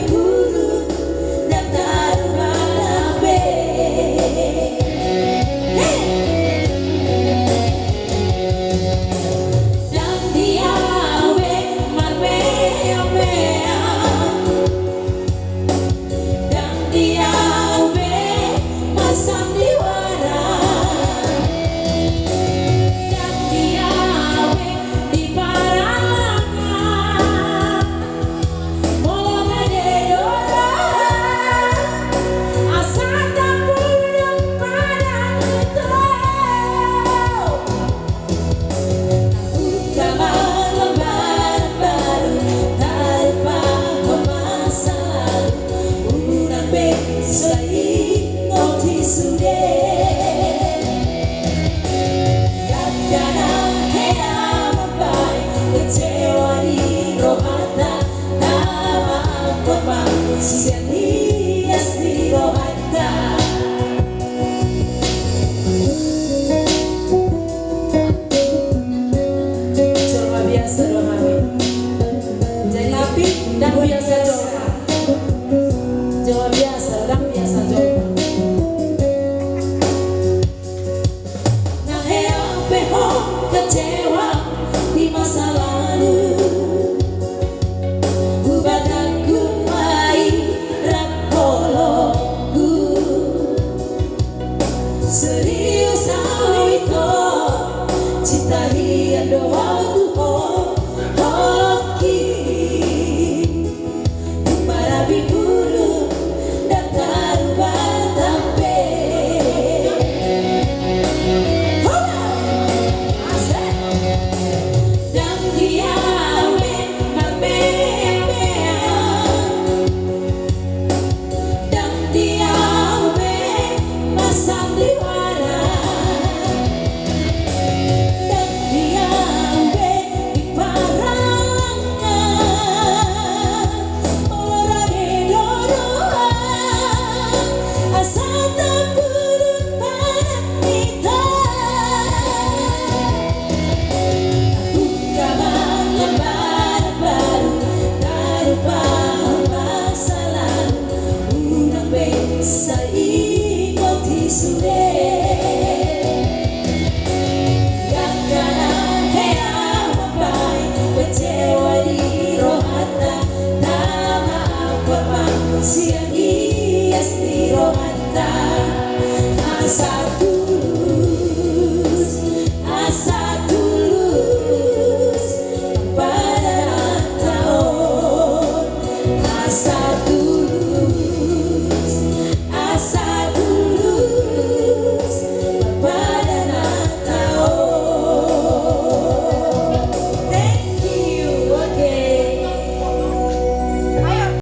buruk daftar balabe. Dan dia we marme mea. Dan dia we masam diwara. Dan dia we di parangan. Mola de dora asal tak pulang pada itu. Buka malam baru tanpa pemasaran. Urang besai notis sudah. Kadang hea membaik kecewa di rohata. Nama memang sia-sia di rohata. Coba biasa dong Abi. Jadi api dan biasa coba. Coba biasa dan biasa coba. Nah hea peho kecewa di masa lalu. Ubataku mai rapologu. Serius awito cita hian doa tuho hoki. Para biburu daftar balabe. Dan dia we marbea. Dan dia we masam diwara. Dan dia we di parangan. Ora de doroa asal tak pulang pada kita. Buka malam baru tanpa masalah. Urang besai notis sudah. Kadang hea membaik kecewa di rohata. Nama memang sia-sia di rohata. Asa tulus pada tahun. Asa tulus